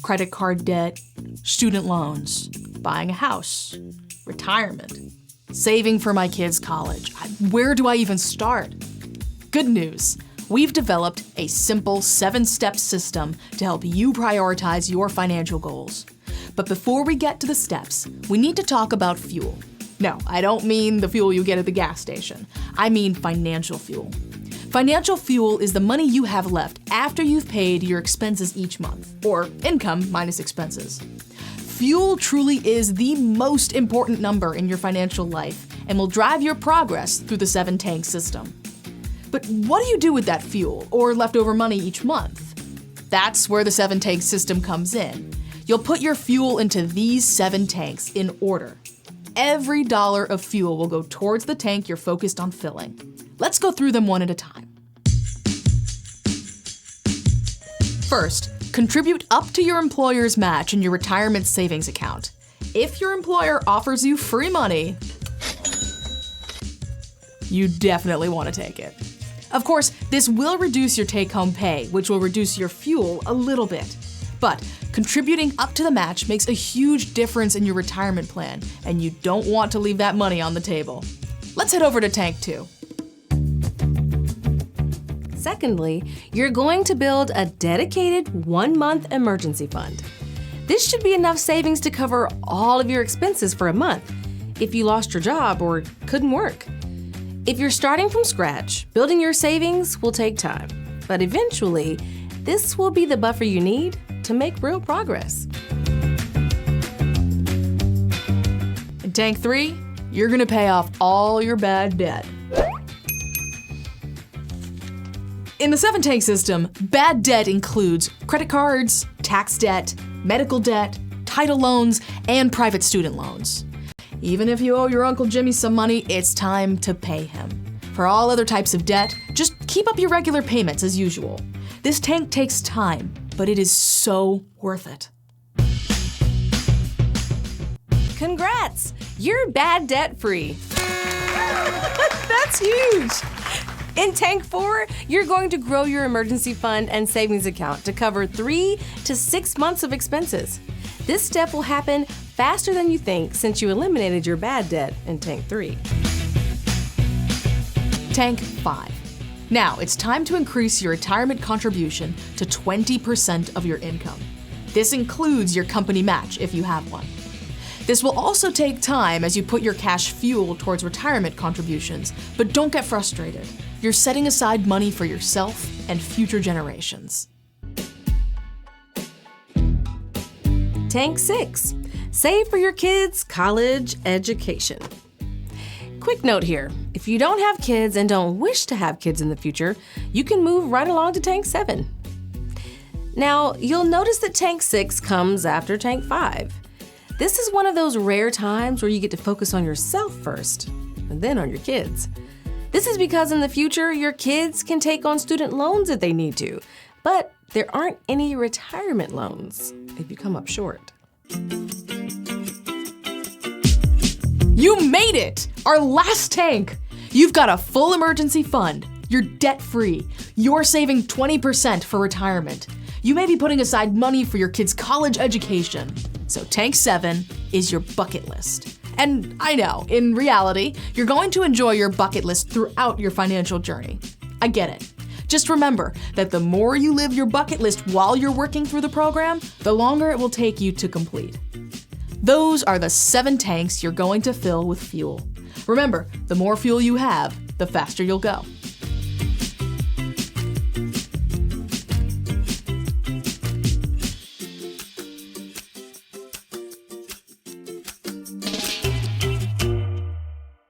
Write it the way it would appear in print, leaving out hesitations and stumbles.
credit card debt, student loans, buying a house, retirement, saving for my kids' college. Where do I even start? Good news. We've developed a simple 7-step system to help you prioritize your financial goals. But before we get to the steps, we need to talk about fuel. No, I don't mean the fuel you get at the gas station. I mean financial fuel. Financial fuel is the money you have left after you've paid your expenses each month, or income minus expenses. Fuel truly is the most important number in your financial life and will drive your progress through the 7-tank system. But what do you do with that fuel or leftover money each month? That's where the 7-tank system comes in. You'll put your fuel into these 7 tanks in order. Every dollar of fuel will go towards the tank you're focused on filling. Let's go through them one at a time. First, contribute up to your employer's match in your retirement savings account. If your employer offers you free money, you definitely want to take it. Of course, this will reduce your take-home pay, which will reduce your fuel a little bit. But contributing up to the match makes a huge difference in your retirement plan, and you don't want to leave that money on the table. Let's head over to Tank 2. Secondly, you're going to build a dedicated 1-month emergency fund. This should be enough savings to cover all of your expenses for a month if you lost your job or couldn't work. If you're starting from scratch, building your savings will take time, but eventually, this will be the buffer you need to make real progress. In Tank 3, you're gonna pay off all your bad debt. In the 7-tank system, bad debt includes credit cards, tax debt, medical debt, title loans, and private student loans. Even if you owe your Uncle Jimmy some money, it's time to pay him. For all other types of debt, just keep up your regular payments as usual. This tank takes time, but it is so worth it. Congrats! You're bad debt free. That's huge! In Tank 4, you're going to grow your emergency fund and savings account to cover 3 to 6 months of expenses. This step will happen faster than you think since you eliminated your bad debt in Tank 3. Tank 5. Now, it's time to increase your retirement contribution to 20% of your income. This includes your company match if you have one. This will also take time as you put your cash fuel towards retirement contributions, but don't get frustrated. You're setting aside money for yourself and future generations. Tank 6. Save for your kids' college education. Quick note here, if you don't have kids and don't wish to have kids in the future, you can move right along to Tank 7. Now, you'll notice that Tank 6 comes after Tank 5. This is one of those rare times where you get to focus on yourself first, and then on your kids. This is because in the future, your kids can take on student loans if they need to, but there aren't any retirement loans if you come up short. You made it! Our last tank! You've got a full emergency fund. You're debt-free. You're saving 20% for retirement. You may be putting aside money for your kids' college education. So Tank 7 is your bucket list. And I know, in reality, you're going to enjoy your bucket list throughout your financial journey. I get it. Just remember that the more you live your bucket list while you're working through the program, the longer it will take you to complete. Those are the 7 tanks you're going to fill with fuel. Remember, the more fuel you have, the faster you'll go.